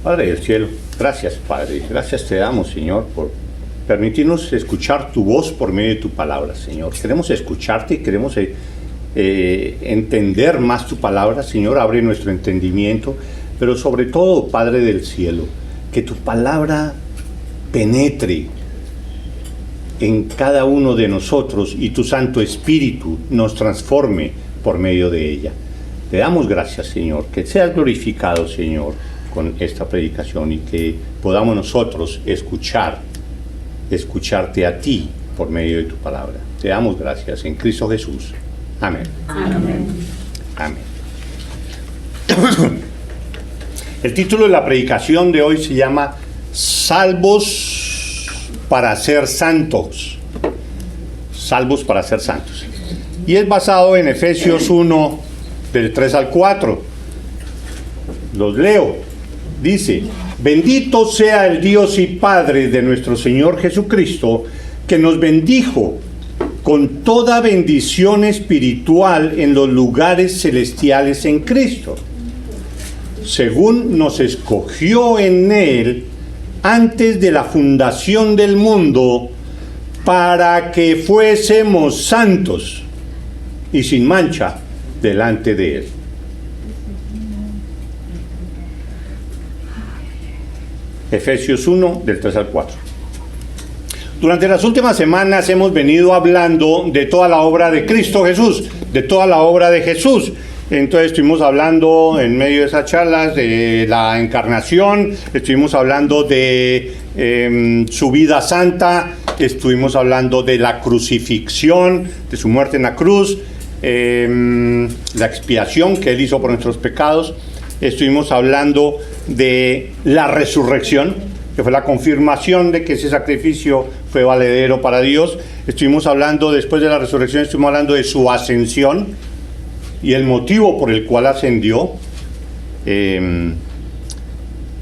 Padre del cielo, gracias, Padre. Gracias te damos, Señor, por permitirnos escuchar tu voz por medio de tu palabra, Señor. Queremos escucharte y queremos entender más tu palabra, Señor. Abre nuestro entendimiento, pero sobre todo, Padre del cielo, que tu palabra penetre en cada uno de nosotros y tu Santo Espíritu nos transforme por medio de ella. Te damos gracias, Señor, que seas glorificado, Señor, con esta predicación y que podamos nosotros escucharte a ti por medio de tu palabra. Te damos gracias en Cristo Jesús. Amén. Amén. Amén. El título de la predicación de hoy se llama Salvos para ser santos. Salvos para ser santos. Y es basado en Efesios 1, del 3 al 4. Los leo. Dice: bendito sea el Dios y Padre de nuestro Señor Jesucristo, que nos bendijo con toda bendición espiritual en los lugares celestiales en Cristo, según nos escogió en Él antes de la fundación del mundo, para que fuésemos santos y sin mancha delante de Él. Efesios 1, del 3 al 4. Durante las últimas semanas hemos venido hablando de toda la obra de Cristo Jesús, de toda la obra de Jesús. Entonces estuvimos hablando en medio de esas charlas de la encarnación, estuvimos hablando de su vida santa, estuvimos hablando de la crucifixión, de su muerte en la cruz, la expiación que Él hizo por nuestros pecados. Estuvimos hablando de la resurrección, que fue la confirmación de que ese sacrificio fue valedero para Dios. Estuvimos hablando, después de la resurrección, estuvimos hablando de su ascensión y el motivo por el cual ascendió,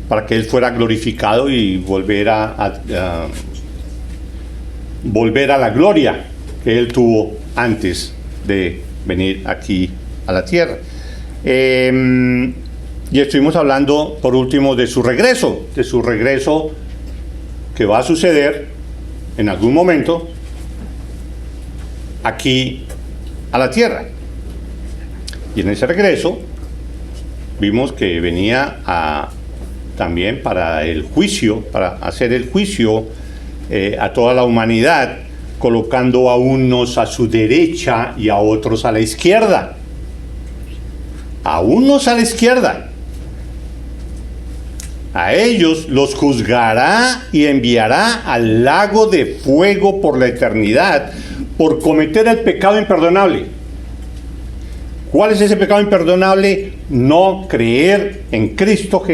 para que Él fuera glorificado y volver a la gloria que Él tuvo antes de venir aquí a la tierra. Y estuvimos hablando, por último, de su regreso que va a suceder en algún momento aquí a la tierra. Y en ese regreso vimos que venía también para el juicio, para hacer el juicio a toda la humanidad, colocando a unos a su derecha y a otros a la izquierda. A unos a la izquierda. A ellos los juzgará y enviará al lago de fuego por la eternidad por cometer el pecado imperdonable. ¿Cuál es ese pecado imperdonable? No creer en Cristo,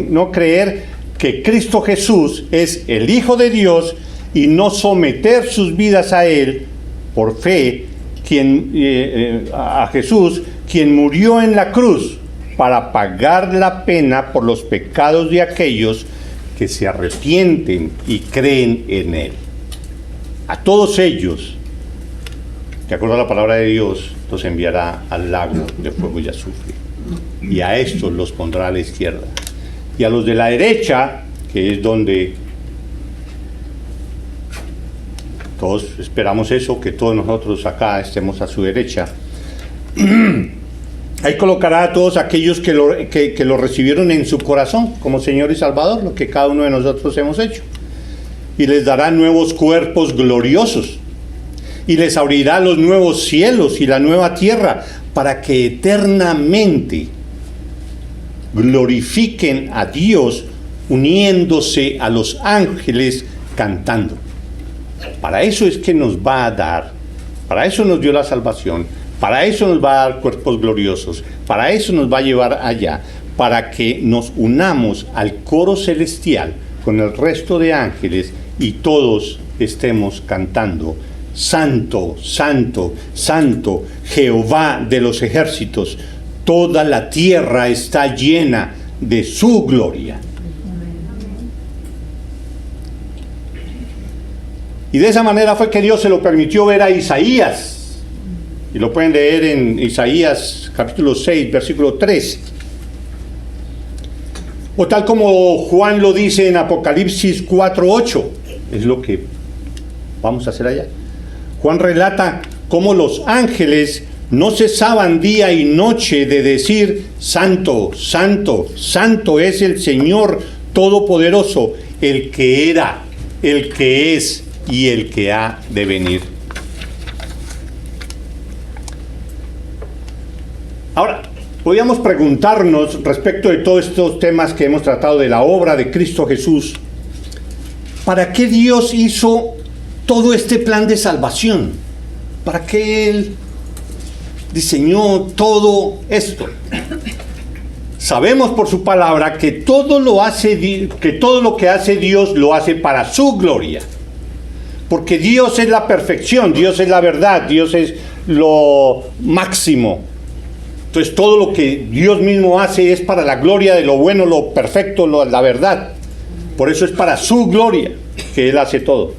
no creer que Cristo Jesús es el Hijo de Dios y no someter sus vidas a Él por fe, a Jesús, quien murió en la cruz para pagar la pena por los pecados de aquellos que se arrepienten y creen en Él. A todos ellos, de acuerdo a la palabra de Dios, los enviará al lago de fuego y azufre. Y a estos los pondrá a la izquierda. Y a los de la derecha, que es donde todos esperamos eso, que todos nosotros acá estemos a su derecha, ahí colocará a todos aquellos que lo recibieron en su corazón como Señor y Salvador, lo que cada uno de nosotros hemos hecho. Y les dará nuevos cuerpos gloriosos. Y les abrirá los nuevos cielos y la nueva tierra, para que eternamente glorifiquen a Dios, uniéndose a los ángeles cantando. Para eso es que nos va a dar, para eso nos dio la salvación, para eso nos va a dar cuerpos gloriosos, para eso nos va a llevar allá, para que nos unamos al coro celestial con el resto de ángeles y todos estemos cantando: Santo, Santo, Santo, Jehová de los ejércitos, toda la tierra está llena de su gloria. Y de esa manera fue que Dios se lo permitió ver a Isaías. Y lo pueden leer en Isaías capítulo 6, versículo 3. O tal como Juan lo dice en Apocalipsis 4:8, es lo que vamos a hacer allá. Juan relata cómo los ángeles no cesaban día y noche de decir: Santo, Santo, Santo es el Señor Todopoderoso, el que era, el que es y el que ha de venir. Ahora, podríamos preguntarnos respecto de todos estos temas que hemos tratado de la obra de Cristo Jesús, ¿para qué Dios hizo todo este plan de salvación? ¿Para qué Él diseñó todo esto? Sabemos por su palabra que todo lo que hace Dios lo hace para su gloria. Porque Dios es la perfección, Dios es la verdad, Dios es lo máximo. Entonces todo lo que Dios mismo hace es para la gloria de lo bueno, lo perfecto, la verdad. Por eso es para su gloria que Él hace todo.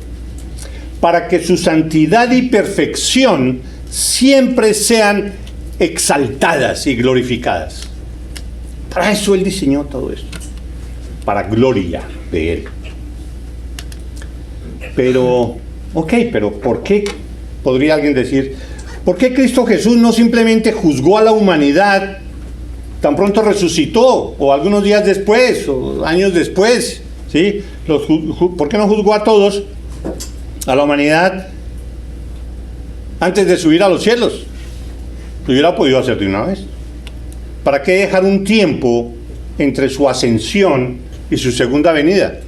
Para que su santidad y perfección siempre sean exaltadas y glorificadas. Para eso Él diseñó todo esto. Para gloria de Él. Pero ¿por qué? Podría alguien decir, ¿por qué Cristo Jesús no simplemente juzgó a la humanidad tan pronto resucitó? O algunos días después, o años después, ¿sí? ¿Por qué no juzgó a todos, a la humanidad, antes de subir a los cielos? Lo hubiera podido hacer de una vez. ¿Para qué dejar un tiempo entre su ascensión y su segunda venida?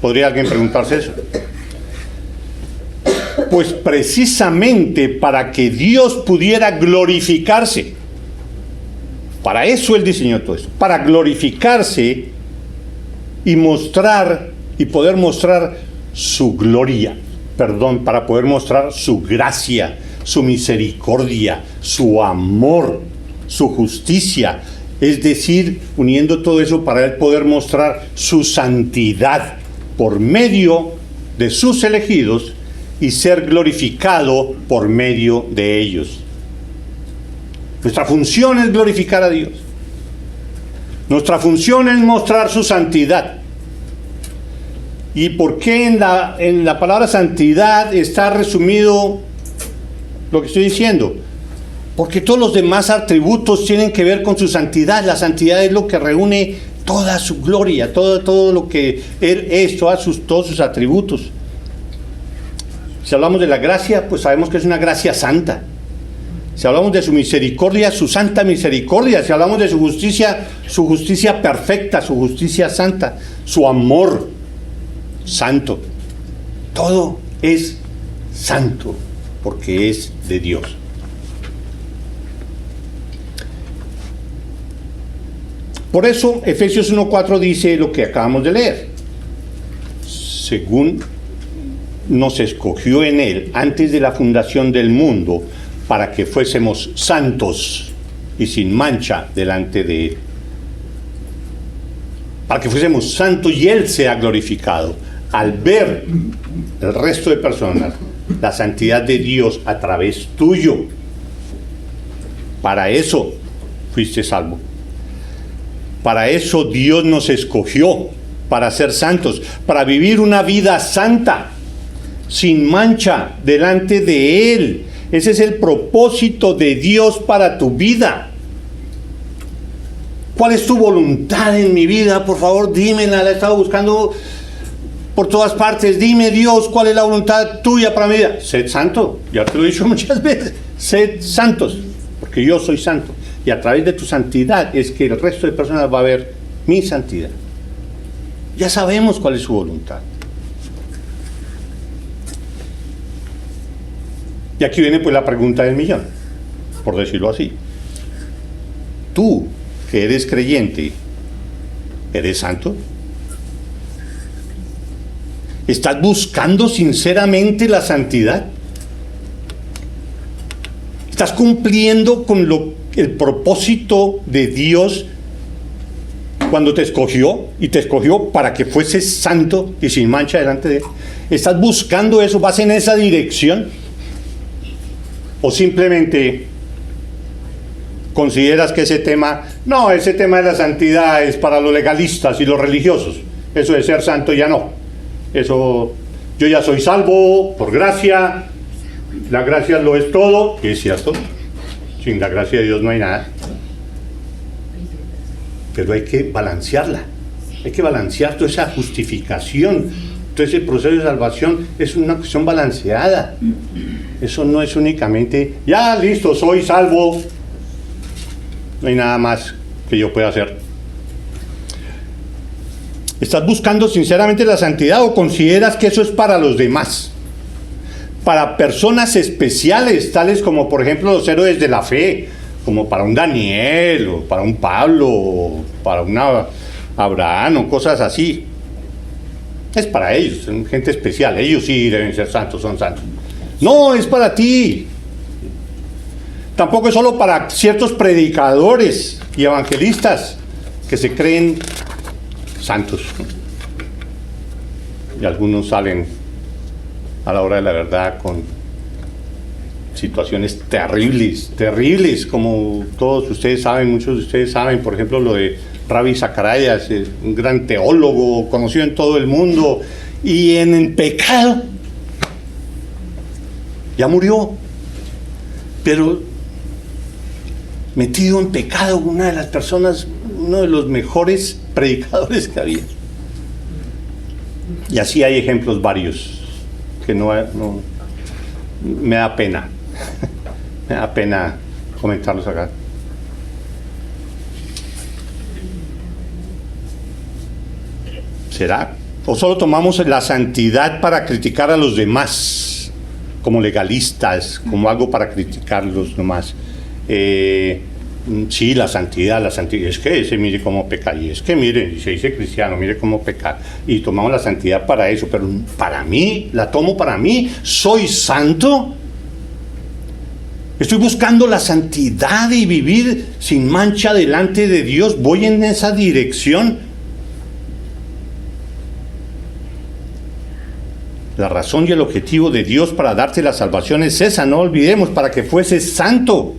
¿Podría alguien preguntarse eso? Pues precisamente para que Dios pudiera glorificarse. Para eso Él diseñó todo eso. Para glorificarse y poder mostrar su gloria. Para poder mostrar su gracia, su misericordia, su amor, su justicia. Es decir, uniendo todo eso para Él poder mostrar su santidad por medio de sus elegidos y ser glorificado por medio de ellos. Nuestra función es glorificar a Dios. Nuestra función es mostrar su santidad. ¿Y por qué en la palabra santidad está resumido lo que estoy diciendo? Porque todos los demás atributos tienen que ver con su santidad. La santidad es lo que reúne toda su gloria, todo lo que Él es, todos sus atributos. Si hablamos de la gracia, pues sabemos que es una gracia santa. Si hablamos de su misericordia, su santa misericordia. Si hablamos de su justicia perfecta, su justicia santa, su amor santo. Todo es santo porque es de Dios. Por eso Efesios 1:4 dice lo que acabamos de leer. Según nos escogió en Él antes de la fundación del mundo para que fuésemos santos y sin mancha delante de Él. Para que fuésemos santos y Él sea glorificado. Al ver el resto de personas, la santidad de Dios a través tuyo. Para eso fuiste salvo. Para eso Dios nos escogió, para ser santos, para vivir una vida santa, sin mancha, delante de Él. Ese es el propósito de Dios para tu vida. ¿Cuál es tu voluntad en mi vida? Por favor, dímela, la he estado buscando por todas partes. Dime, Dios, ¿cuál es la voluntad tuya para mi vida? Sed santo, ya te lo he dicho muchas veces. Sed santos, porque yo soy santo. Y a través de tu santidad es que el resto de personas va a ver mi santidad. Ya sabemos cuál es su voluntad. Y aquí viene pues la pregunta del millón, por decirlo así. Tú, que eres creyente, ¿eres santo? ¿Estás buscando sinceramente la santidad? ¿Estás cumpliendo con el propósito de Dios cuando te escogió? Y te escogió para que fueses santo y sin mancha delante de Él. ¿Estás buscando eso? ¿Vas en esa dirección? ¿O simplemente consideras que ese tema de la santidad es para los legalistas y los religiosos. Eso de ser santo ya no. Eso, yo ya soy salvo por gracia, la gracia lo es todo, y es cierto, sin la gracia de Dios no hay nada. Pero hay que balancearla, hay que balancear toda esa justificación, todo ese proceso de salvación es una cuestión balanceada. Eso no es únicamente, ya listo, soy salvo, no hay nada más que yo pueda hacer. ¿Estás buscando sinceramente la santidad o consideras que eso es para los demás? Para personas especiales, tales como por ejemplo los héroes de la fe, como para un Daniel, o para un Pablo, o para un Abraham, o cosas así. Es para ellos, son gente especial, ellos sí deben ser santos, son santos. No, es para ti. Tampoco es solo para ciertos predicadores y evangelistas que se creen santos. Y algunos salen a la hora de la verdad con situaciones terribles, como todos ustedes saben, muchos de ustedes saben, por ejemplo, lo de Ravi Zacharias, un gran teólogo conocido en todo el mundo, y en el pecado, ya murió, pero metido en pecado, una de las personas, uno de los mejores predicadores que había. Y así hay ejemplos varios, que no me da pena, me da pena comentarlos acá. ¿Será? ¿O solo tomamos la santidad para criticar a los demás, como legalistas, como algo para criticarlos nomás? Sí, la santidad, es que ese mire cómo peca, y es que mire, se dice cristiano, mire cómo peca, y tomamos la santidad para eso, pero para mí, la tomo para mí, ¿soy santo? Estoy buscando la santidad y vivir sin mancha delante de Dios, ¿voy en esa dirección? La razón y el objetivo de Dios para darte la salvación es esa, no olvidemos, para que fueses santo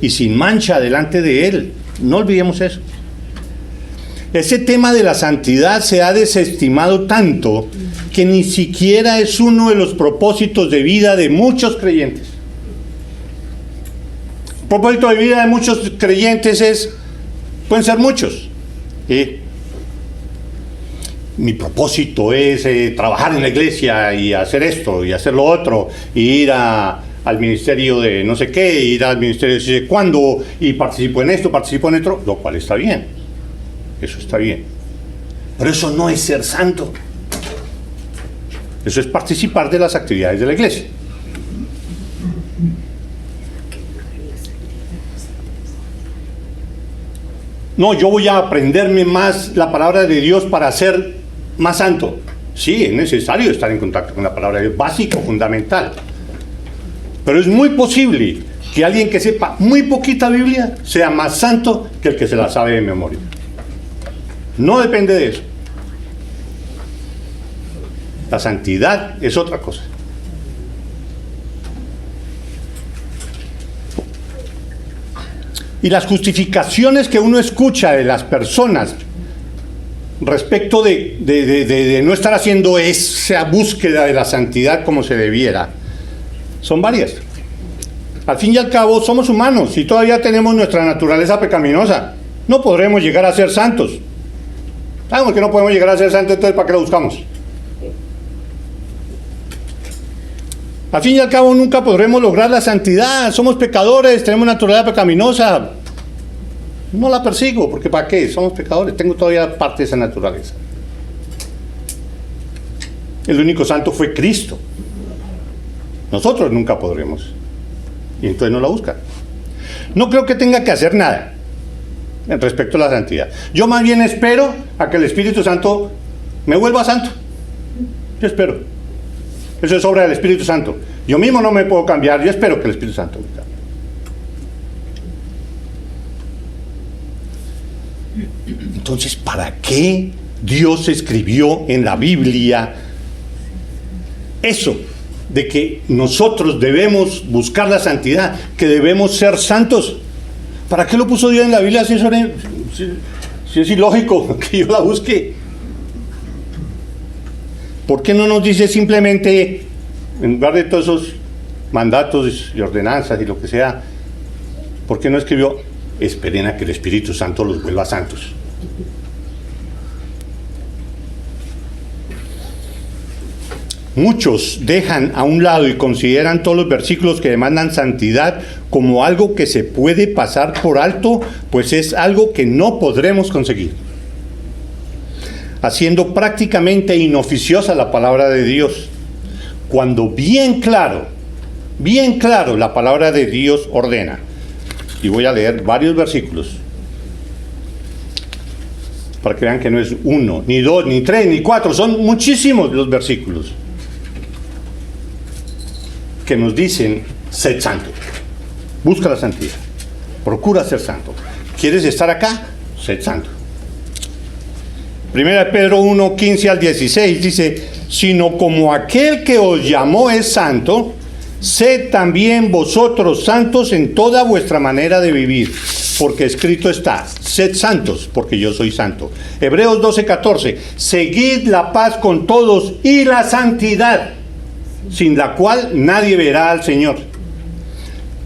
y sin mancha delante de Él. No olvidemos eso. Ese tema de la santidad se ha desestimado tanto que ni siquiera es uno de los propósitos de vida de muchos creyentes. El propósito de vida de muchos creyentes pueden ser muchos. Mi propósito es trabajar en la iglesia y hacer esto y hacer lo otro, y ir al ministerio de no sé qué, ir al ministerio de no sé cuándo, y participo en esto, participo en otro, lo cual está bien, eso está bien, pero eso no es ser santo, eso es participar de las actividades de la iglesia. No, yo voy a aprenderme más la palabra de Dios para ser más santo. Sí, es necesario estar en contacto con la palabra de Dios, básico, fundamental. Pero es muy posible que alguien que sepa muy poquita Biblia sea más santo que el que se la sabe de memoria. No depende de eso. La santidad es otra cosa. Y las justificaciones que uno escucha de las personas respecto de no estar haciendo esa búsqueda de la santidad como se debiera, son varias. Al fin y al cabo somos humanos y todavía tenemos nuestra naturaleza pecaminosa. No podremos llegar a ser santos. Sabemos que no podemos llegar a ser santos, entonces ¿para qué lo buscamos? Al fin y al cabo nunca podremos lograr la santidad. Somos pecadores, tenemos naturaleza pecaminosa. No la persigo, porque ¿para qué? Somos pecadores, tengo todavía parte de esa naturaleza. El único santo fue Cristo. Nosotros nunca podremos. Y entonces no la buscan. No creo que tenga que hacer nada en respecto a la santidad. Yo más bien espero a que el Espíritu Santo me vuelva santo. Yo espero. Eso es obra del Espíritu Santo. Yo mismo no me puedo cambiar, yo espero que el Espíritu Santo me cambie. Entonces, ¿para qué Dios escribió en la Biblia eso de que nosotros debemos buscar la santidad, que debemos ser santos? ¿Para qué lo puso Dios en la Biblia si es ilógico que yo la busque? ¿Por qué no nos dice simplemente, en lugar de todos esos mandatos y ordenanzas y lo que sea, por qué no escribió, esperen a que el Espíritu Santo los vuelva santos? Muchos dejan a un lado y consideran todos los versículos que demandan santidad como algo que se puede pasar por alto, pues es algo que no podremos conseguir, haciendo prácticamente inoficiosa la palabra de Dios, cuando bien claro, la palabra de Dios ordena. Y voy a leer varios versículos para que vean que no es uno, ni dos, ni tres, ni cuatro, son muchísimos los versículos que nos dicen: sed santo, busca la santidad, procura ser santo. ¿Quieres estar acá? Sed santo. 1 Pedro 1, 15 al 16 dice: sino como aquel que os llamó es santo, sed también vosotros santos en toda vuestra manera de vivir, porque escrito está: sed santos, porque yo soy santo. Hebreos 12, 14: seguid la paz con todos y la santidad, sin la cual nadie verá al Señor.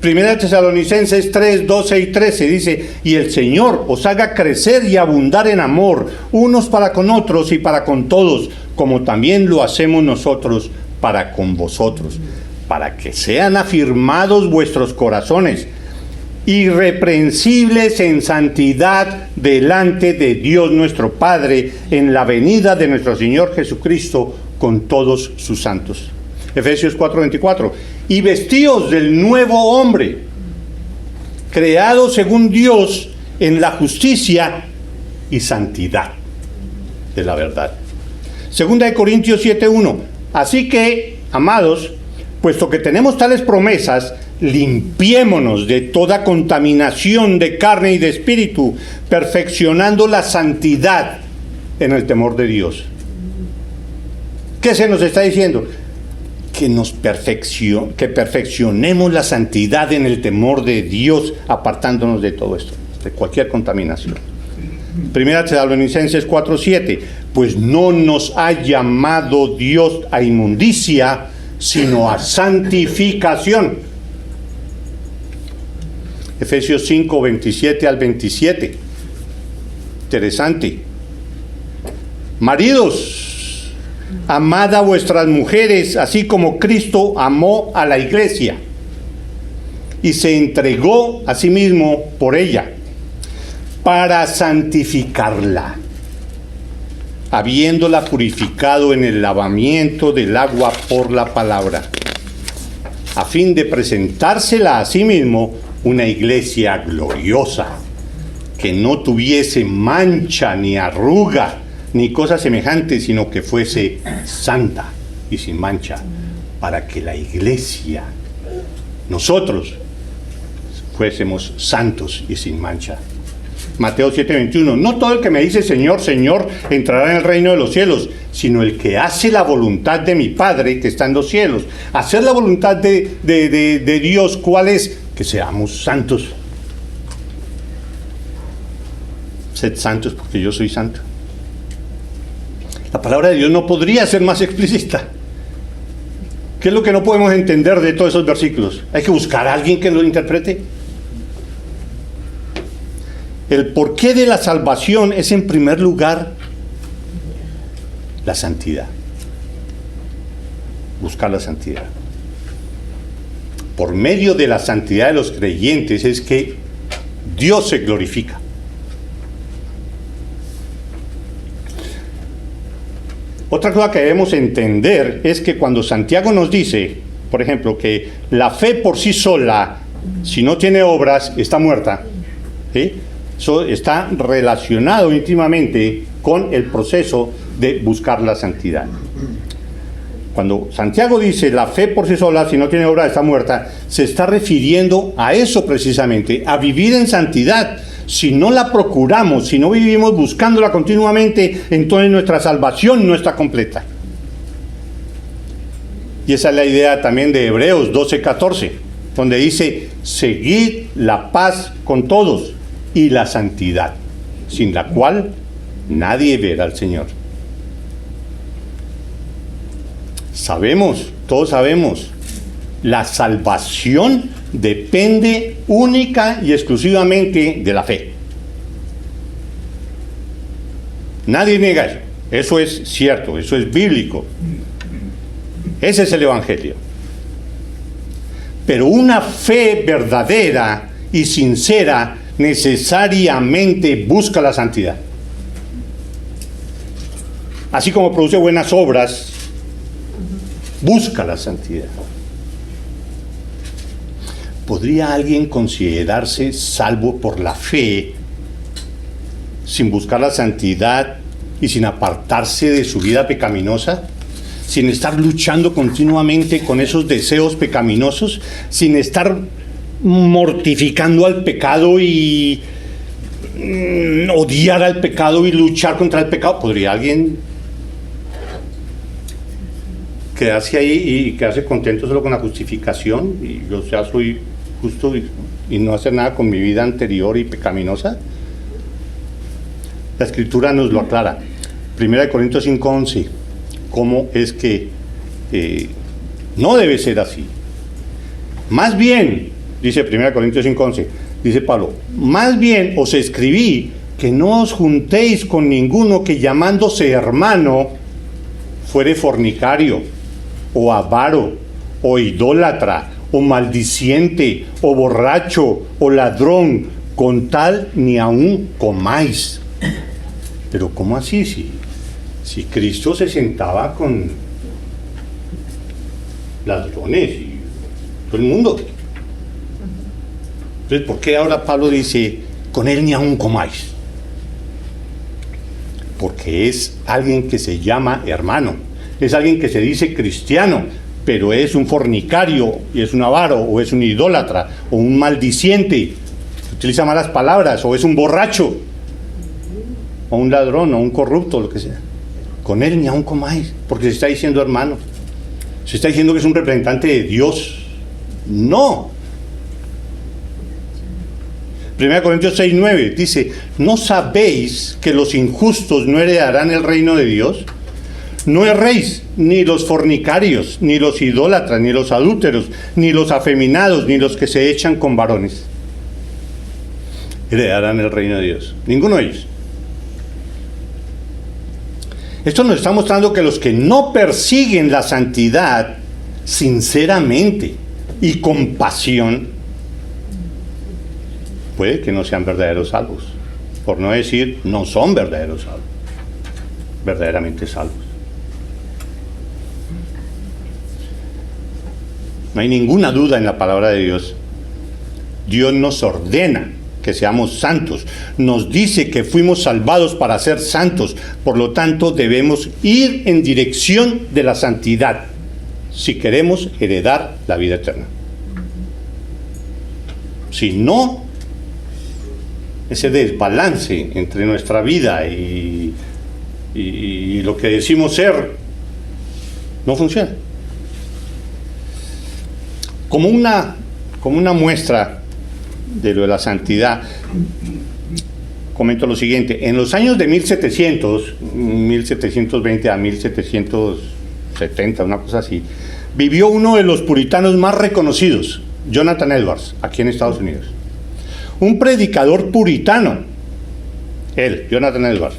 Primera Tesalonicenses 3, 12 y 13 dice: y el Señor os haga crecer y abundar en amor, unos para con otros y para con todos, como también lo hacemos nosotros para con vosotros, para que sean afirmados vuestros corazones, irreprensibles en santidad delante de Dios nuestro Padre, en la venida de nuestro Señor Jesucristo con todos sus santos. Efesios 4:24: y vestíos del nuevo hombre, creado según Dios en la justicia y santidad de la verdad. Segunda de Corintios 7:1: así que, amados, puesto que tenemos tales promesas, limpiémonos de toda contaminación de carne y de espíritu, perfeccionando la santidad en el temor de Dios. ¿Qué se nos está diciendo? Que perfeccionemos la santidad en el temor de Dios, apartándonos de todo esto, de cualquier contaminación. Primera Tesalonicenses 4:7: pues no nos ha llamado Dios a inmundicia, sino a santificación. Efesios 5, 27 al 27. Interesante. Maridos, amad a vuestras mujeres, así como Cristo amó a la iglesia y se entregó a sí mismo por ella, para santificarla, habiéndola purificado en el lavamiento del agua por la palabra, a fin de presentársela a sí mismo una iglesia gloriosa, que no tuviese mancha ni arruga ni cosa semejante, sino que fuese santa y sin mancha, para que la iglesia, nosotros, fuésemos santos y sin mancha. Mateo 7:21: no todo el que me dice Señor, Señor, entrará en el reino de los cielos, sino el que hace la voluntad de mi Padre que está en los cielos. Hacer la voluntad de Dios, ¿cuál es? Que seamos santos. Sed santos porque yo soy santo. La palabra de Dios no podría ser más explícita. ¿Qué es lo que no podemos entender de todos esos versículos? Hay que buscar a alguien que lo interprete. El porqué de la salvación es, en primer lugar, la santidad. Buscar la santidad. Por medio de la santidad de los creyentes es que Dios se glorifica. Otra cosa que debemos entender es que cuando Santiago nos dice, por ejemplo, que la fe por sí sola, si no tiene obras, está muerta, ¿sí? Eso está relacionado íntimamente con el proceso de buscar la santidad. Cuando Santiago dice la fe por sí sola, si no tiene obras, está muerta, se está refiriendo a eso precisamente, a vivir en santidad. Si no la procuramos, si no vivimos buscándola continuamente, entonces nuestra salvación no está completa. Y esa es la idea también de Hebreos 12:14. donde dice, seguid la paz con todos y la santidad, sin la cual nadie verá al Señor. Todos sabemos, la salvación depende única y exclusivamente de la fe. Nadie niega eso. Eso es cierto, eso es bíblico. Ese es el Evangelio. Pero una fe verdadera y sincera necesariamente busca la santidad. Así como produce buenas obras, busca la santidad. ¿Podría alguien considerarse salvo por la fe sin buscar la santidad y sin apartarse de su vida pecaminosa? Sin estar luchando continuamente con esos deseos pecaminosos, sin estar mortificando al pecado y odiar al pecado y luchar contra el pecado. ¿Podría alguien quedarse ahí y quedarse contento solo con la justificación? Y yo ya soy justo y no hacer nada con mi vida anterior y pecaminosa. La Escritura nos lo aclara. 1 Corintios 5:11. ¿Cómo es que no debe ser así? Más bien, dice 1 Corintios 5:11, dice Pablo, más bien os escribí que no os juntéis con ninguno que llamándose hermano fuere fornicario, o avaro, o idólatra, o maldiciente, o borracho, o ladrón, con tal ni aún comáis. Pero ¿cómo así? Si Cristo se sentaba con ladrones y todo el mundo. Entonces, ¿por qué ahora Pablo dice, con él ni aún comáis? Porque es alguien que se llama hermano, es alguien que se dice cristiano, pero es un fornicario, y es un avaro, o es un idólatra, o un maldiciente, utiliza malas palabras, o es un borracho, o un ladrón, o un corrupto, lo que sea. Con él ni aún comáis, porque se está diciendo hermano. Se está diciendo que es un representante de Dios. No. 1 Corintios 6:9 dice, ¿no sabéis que los injustos no heredarán el reino de Dios? No erréis, ni los fornicarios, ni los idólatras, ni los adúlteros, ni los afeminados, ni los que se echan con varones heredarán el reino de Dios. Ninguno de ellos. Esto nos está mostrando que los que no persiguen la santidad sinceramente y con pasión, puede que no sean verdaderos salvos. Por no decir, no son verdaderos salvos. Verdaderamente salvos. No hay ninguna duda en la palabra de Dios. Dios nos ordena que seamos santos. Nos dice que fuimos salvados para ser santos. Por lo tanto, debemos ir en dirección de la santidad si queremos heredar la vida eterna. Si no, ese desbalance entre nuestra vida y lo que decimos ser no funciona. Como una muestra de lo de la santidad, comento lo siguiente. En los años de 1720 a 1770, una cosa así, vivió uno de los puritanos más reconocidos, Jonathan Edwards, aquí en Estados Unidos. Un predicador puritano, Jonathan Edwards,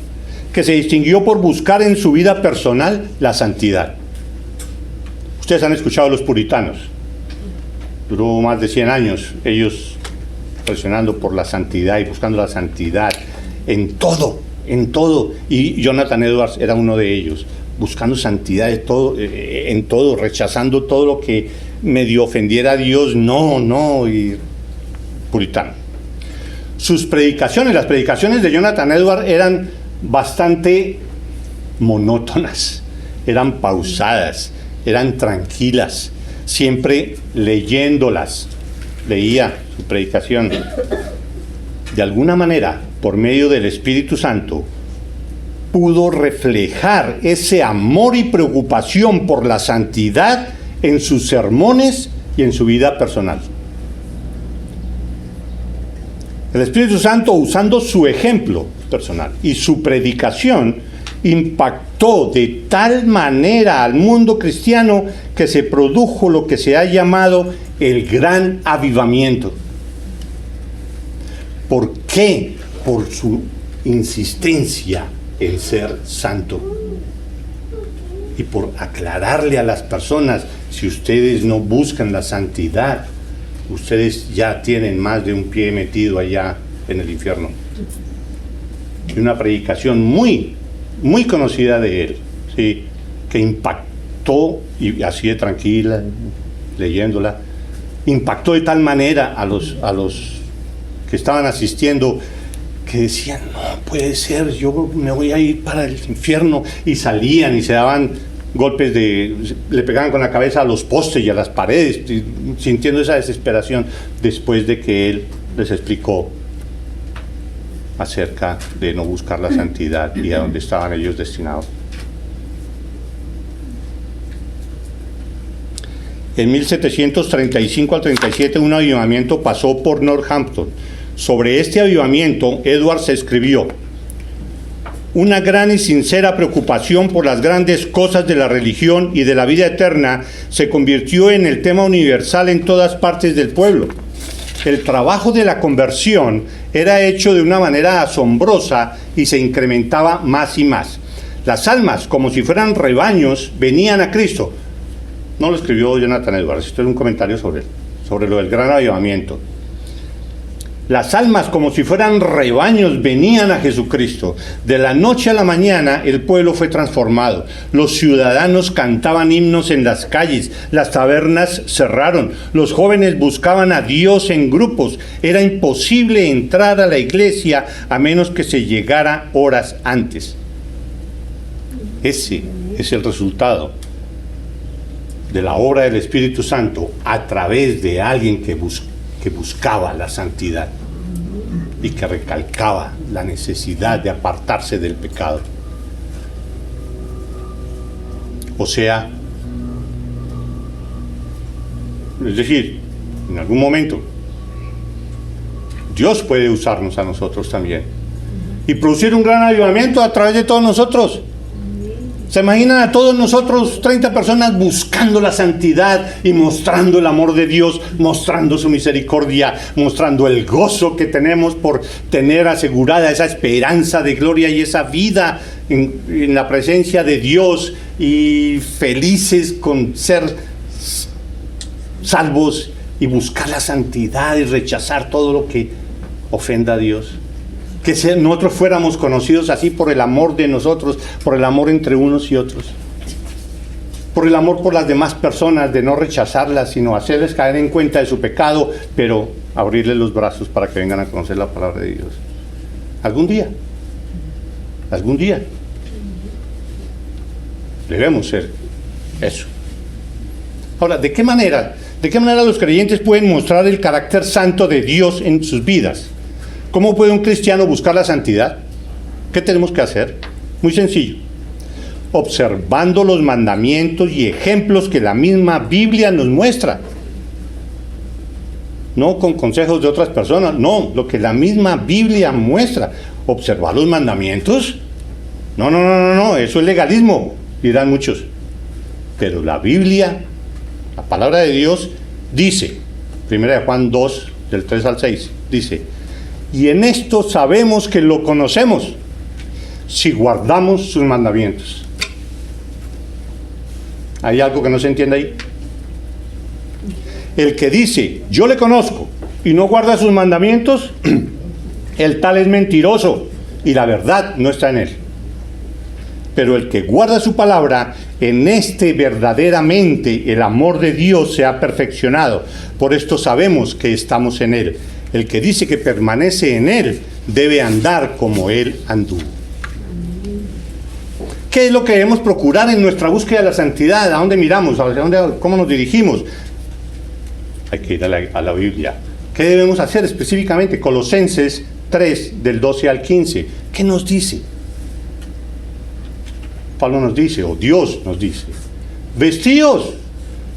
que se distinguió por buscar en su vida personal la santidad. Ustedes han escuchado a los puritanos. Duró más de 100 años ellos presionando por la santidad y buscando la santidad en todo, y Jonathan Edwards era uno de ellos, buscando santidad en todo, rechazando todo lo que medio ofendiera a Dios, y puritano. Sus predicaciones, las predicaciones de Jonathan Edwards eran bastante monótonas, eran pausadas, eran tranquilas, siempre leyéndolas. Leía su predicación. De alguna manera, por medio del Espíritu Santo, pudo reflejar ese amor y preocupación por la santidad en sus sermones y en su vida personal. El Espíritu Santo, usando su ejemplo personal y su predicación, impactó de tal manera al mundo cristiano que se produjo lo que se ha llamado el gran avivamiento. ¿Por qué? Por su insistencia en ser santo. Y por aclararle a las personas, si ustedes no buscan la santidad, ustedes ya tienen más de un pie metido allá en el infierno. Y una predicación muy conocida de él, ¿sí? Que impactó, y así de tranquila, leyéndola, impactó de tal manera a los que estaban asistiendo, que decían, no puede ser, yo me voy a ir para el infierno, y salían y se daban golpes le pegaban con la cabeza a los postes y a las paredes, sintiendo esa desesperación, después de que él les explicó acerca de no buscar la santidad y a dónde estaban ellos destinados. En 1735 al 37 un avivamiento pasó por Northampton. Sobre este avivamiento, Edwards escribió: una gran y sincera preocupación por las grandes cosas de la religión y de la vida eterna se convirtió en el tema universal en todas partes del pueblo. El trabajo de la conversión era hecho de una manera asombrosa y se incrementaba más y más. Las almas, como si fueran rebaños, venían a Cristo. No lo escribió Jonathan Edwards, esto es un comentario sobre lo del gran avivamiento. Las almas, como si fueran rebaños, venían a Jesucristo. De la noche a la mañana el pueblo fue transformado. Los ciudadanos cantaban himnos en las calles, las tabernas cerraron, los jóvenes buscaban a Dios en grupos. Era imposible entrar a la iglesia a menos que se llegara horas antes. Ese es el resultado de la obra del Espíritu Santo a través de alguien que buscaba la santidad y que recalcaba la necesidad de apartarse del pecado. O sea, es decir, en algún momento Dios puede usarnos a nosotros también y producir un gran avivamiento a través de todos nosotros. ¿Se imaginan a todos nosotros, 30 personas, buscando la santidad y mostrando el amor de Dios, mostrando su misericordia, mostrando el gozo que tenemos por tener asegurada esa esperanza de gloria y esa vida en la presencia de Dios, y felices con ser salvos y buscar la santidad y rechazar todo lo que ofenda a Dios? Que nosotros fuéramos conocidos así por el amor de nosotros, por el amor entre unos y otros, por el amor por las demás personas, de no rechazarlas, sino hacerles caer en cuenta de su pecado, pero abrirles los brazos para que vengan a conocer la palabra de Dios. Algún día debemos ser eso. Ahora, ¿de qué manera los creyentes pueden mostrar el carácter santo de Dios en sus vidas? ¿Cómo puede un cristiano buscar la santidad? ¿Qué tenemos que hacer? Muy sencillo. Observando los mandamientos y ejemplos que la misma Biblia nos muestra. No con consejos de otras personas, no, lo que la misma Biblia muestra. ¿Observar los mandamientos? No, eso es legalismo, dirán muchos. Pero la Biblia, la palabra de Dios, dice, 1 Juan 2, del 3 al 6, dice: y en esto sabemos que lo conocemos, si guardamos sus mandamientos. ¿Hay algo que no se entiende ahí? El que dice, yo le conozco, y no guarda sus mandamientos, el tal es mentiroso, y la verdad no está en él. Pero el que guarda su palabra, en este verdaderamente el amor de Dios se ha perfeccionado. Por esto sabemos que estamos en él. El que dice que permanece en él debe andar como él anduvo. ¿Qué es lo que debemos procurar en nuestra búsqueda de la santidad? ¿A dónde miramos? ¿Cómo nos dirigimos? Hay que ir a la Biblia. ¿Qué debemos hacer específicamente? Colosenses 3, del 12 al 15. ¿Qué nos dice? Pablo nos dice, o Dios nos dice: vestíos,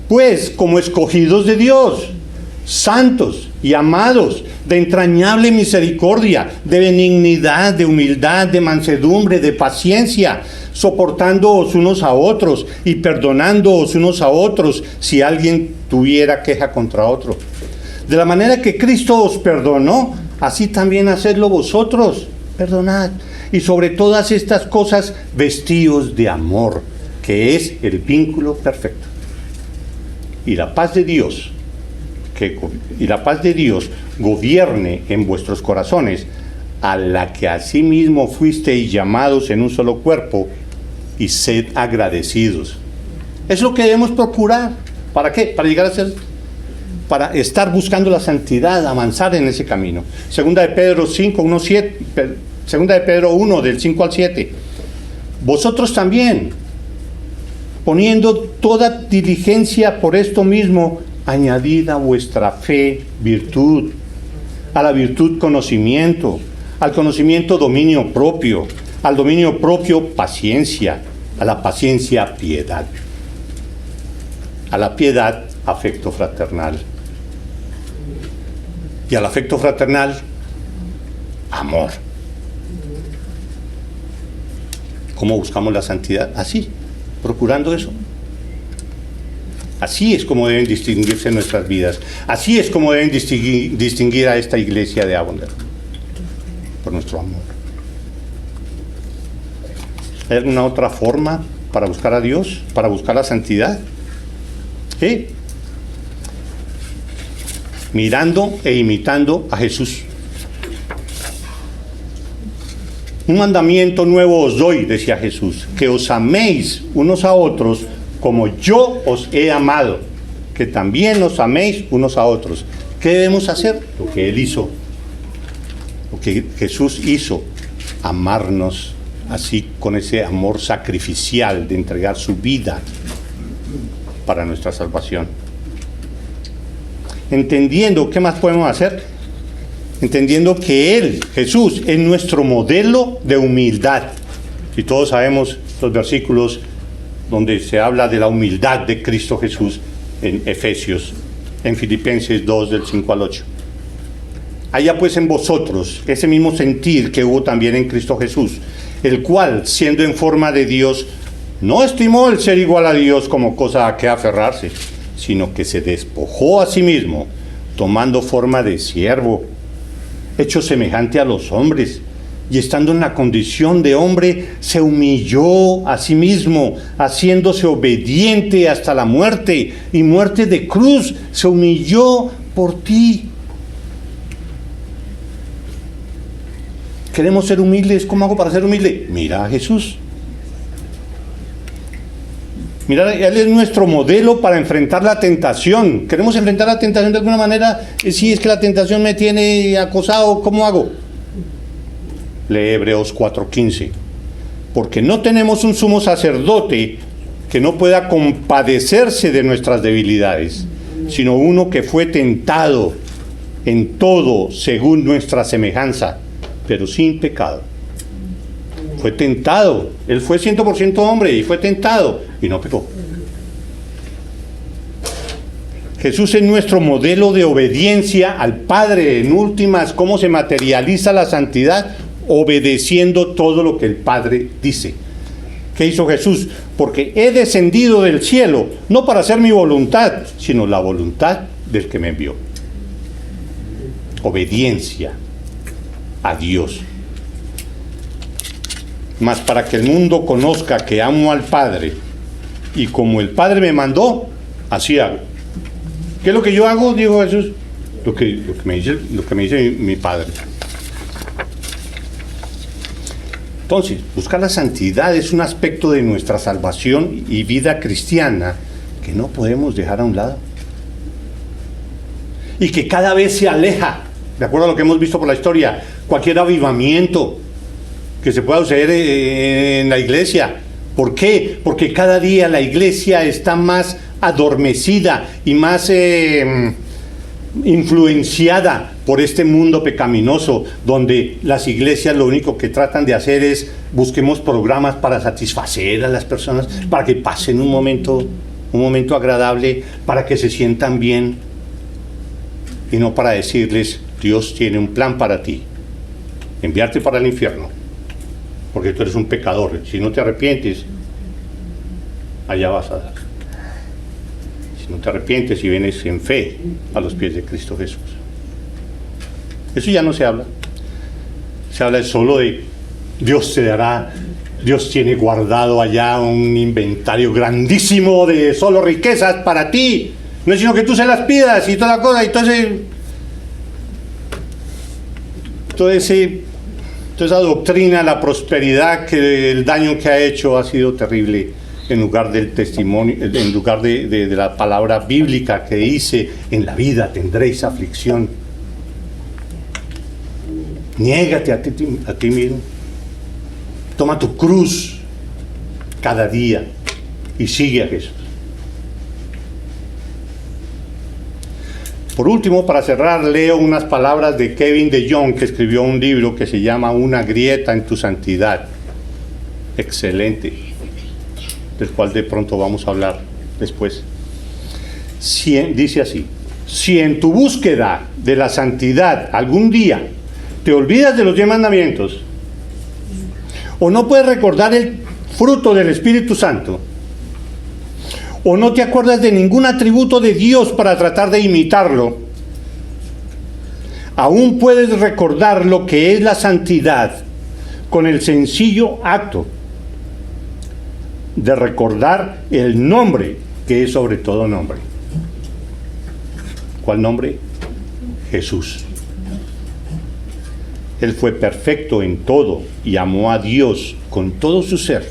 pues, como escogidos de Dios, santos y amados, de entrañable misericordia, de benignidad, de humildad, de mansedumbre, de paciencia, soportándoos unos a otros y perdonándoos unos a otros si alguien tuviera queja contra otro. De la manera que Cristo os perdonó, así también hacedlo vosotros, perdonad. Y sobre todas estas cosas, vestíos de amor, que es el vínculo perfecto. Y la paz de Dios, gobierne en vuestros corazones, a la que asimismo fuisteis llamados en un solo cuerpo, y sed agradecidos. Es lo que debemos procurar. ¿Para qué? Para estar buscando la santidad, avanzar en ese camino. Segunda de Pedro 1, del 5 al 7. Vosotros también, poniendo toda diligencia por esto mismo, añadid a vuestra fe virtud, a la virtud conocimiento, al conocimiento dominio propio, al dominio propio paciencia, a la paciencia piedad, a la piedad afecto fraternal, y al afecto fraternal amor. ¿Cómo buscamos la santidad? Así, procurando eso. Así es como deben distinguirse nuestras vidas. Así es como deben distinguir a esta iglesia de Abonder, por nuestro amor. ¿Hay alguna otra forma para buscar a Dios, para buscar la santidad? ¿Sí? Mirando e imitando a Jesús. Un mandamiento nuevo os doy, decía Jesús, que os améis unos a otros como yo os he amado, que también os améis unos a otros. ¿Qué debemos hacer? Lo que Él hizo, lo que Jesús hizo, amarnos así, con ese amor sacrificial de entregar su vida para nuestra salvación. Entendiendo, ¿qué más podemos hacer? Entendiendo que Él, Jesús, es nuestro modelo de humildad. Y todos sabemos los versículos donde se habla de la humildad de Cristo Jesús en Efesios, en Filipenses 2, del 5 al 8. Haya pues en vosotros ese mismo sentir que hubo también en Cristo Jesús, el cual, siendo en forma de Dios, no estimó el ser igual a Dios como cosa a que aferrarse, sino que se despojó a sí mismo, tomando forma de siervo, hecho semejante a los hombres, y estando en la condición de hombre, se humilló a sí mismo, haciéndose obediente hasta la muerte, y muerte de cruz. Se humilló por ti. ¿Queremos ser humildes? ¿Cómo hago para ser humilde? Mira a Jesús. Mira, Él es nuestro modelo para enfrentar la tentación. ¿Queremos enfrentar la tentación de alguna manera? Si es que la tentación me tiene acosado, ¿cómo hago? Lee Hebreos 4:15. Porque no tenemos un sumo sacerdote que no pueda compadecerse de nuestras debilidades, sino uno que fue tentado en todo según nuestra semejanza, pero sin pecado. Fue tentado. Él fue 100% hombre y fue tentado y no pecó. Jesús es nuestro modelo de obediencia al Padre. En últimas, ¿cómo se materializa la santidad? Obedeciendo todo lo que el Padre dice. ¿Qué hizo Jesús? Porque he descendido del cielo, no para hacer mi voluntad, sino la voluntad del que me envió. Obediencia a Dios. Mas para que el mundo conozca que amo al Padre, y como el Padre me mandó, así hago. ¿Qué es lo que yo hago? Dijo Jesús. Lo que me dice mi Padre. Entonces, buscar la santidad es un aspecto de nuestra salvación y vida cristiana que no podemos dejar a un lado. Y que cada vez se aleja, de acuerdo a lo que hemos visto por la historia, cualquier avivamiento que se pueda suceder en la iglesia. ¿Por qué? Porque cada día la iglesia está más adormecida y más influenciada por este mundo pecaminoso, donde las iglesias lo único que tratan de hacer es busquemos programas para satisfacer a las personas, para que pasen un momento agradable, para que se sientan bien, y no para decirles Dios tiene un plan para ti, enviarte para el infierno, porque tú eres un pecador. Si no te arrepientes, allá vas a dar. Si no te arrepientes y vienes en fe a los pies de Cristo Jesús. Eso ya no se habla. Se habla solo de Dios te dará, Dios tiene guardado allá un inventario grandísimo de solo riquezas para ti. No es sino que tú se las pidas y toda la cosa. Y toda esa doctrina, la prosperidad, que el daño que ha hecho ha sido terrible, en lugar del testimonio, en lugar de la palabra bíblica que dice: en la vida tendréis aflicción. Niégate a ti mismo. Toma tu cruz cada día y sigue a Jesús. Por último, para cerrar, leo unas palabras de Kevin DeYoung, que escribió un libro que se llama Una grieta en tu santidad. Excelente, del cual de pronto vamos a hablar después. Dice así: si en tu búsqueda de la santidad algún día te olvidas de los 10 mandamientos, o no puedes recordar el fruto del Espíritu Santo, o no te acuerdas de ningún atributo de Dios para tratar de imitarlo, aún puedes recordar lo que es la santidad con el sencillo acto de recordar el nombre que es sobre todo nombre. ¿Cuál nombre? Jesús. Él fue perfecto en todo y amó a Dios con todo su ser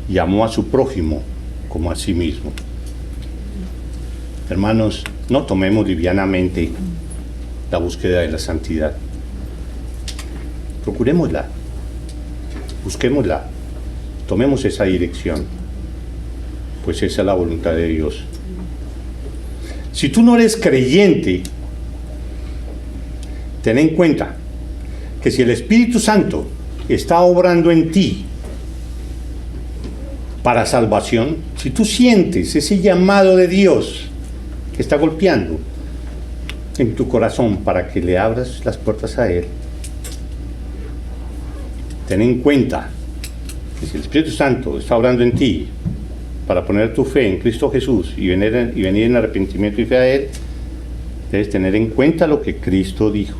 y amó a su prójimo como a sí mismo. Hermanos, no tomemos livianamente la búsqueda de la santidad. Procurémosla, busquémosla, tomemos esa dirección, pues esa es la voluntad de Dios. Si tú no eres creyente, ten en cuenta que si el Espíritu Santo está obrando en ti para salvación, si tú sientes ese llamado de Dios que está golpeando en tu corazón para que le abras las puertas a Él, ten en cuenta que si el Espíritu Santo está obrando en ti para poner tu fe en Cristo Jesús y venir en arrepentimiento y fe a Él, debes tener en cuenta lo que Cristo dijo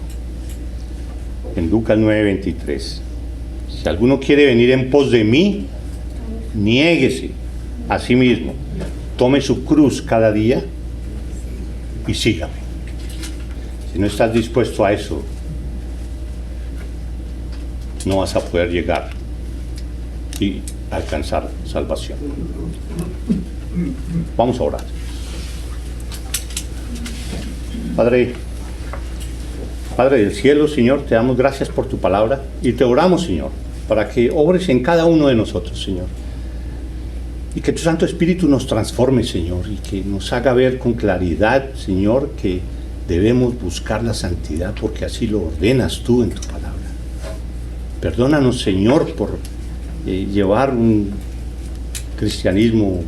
en Lucas 9:23. Si alguno quiere venir en pos de mí, niéguese a sí mismo, tome su cruz cada día y sígame. Si no estás dispuesto a eso, no vas a poder llegar y alcanzar salvación. Vamos a orar. Padre del cielo, Señor, te damos gracias por tu palabra y te oramos, Señor, para que obres en cada uno de nosotros, Señor, y que tu Santo Espíritu nos transforme, Señor, y que nos haga ver con claridad, Señor, que debemos buscar la santidad porque así lo ordenas tú en tu palabra. Perdónanos, Señor, por llevar un cristianismo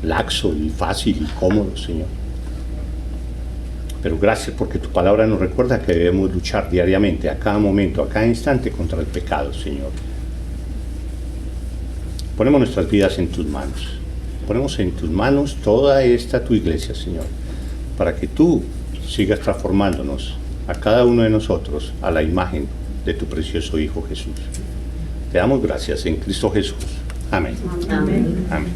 laxo y fácil y cómodo, Señor. Pero gracias porque tu palabra nos recuerda que debemos luchar diariamente, a cada momento, a cada instante contra el pecado, Señor. Ponemos nuestras vidas en tus manos. Ponemos en tus manos toda esta tu iglesia, Señor, para que tú sigas transformándonos a cada uno de nosotros a la imagen de tu precioso Hijo Jesús. Te damos gracias en Cristo Jesús. Amén. Amén. Amén.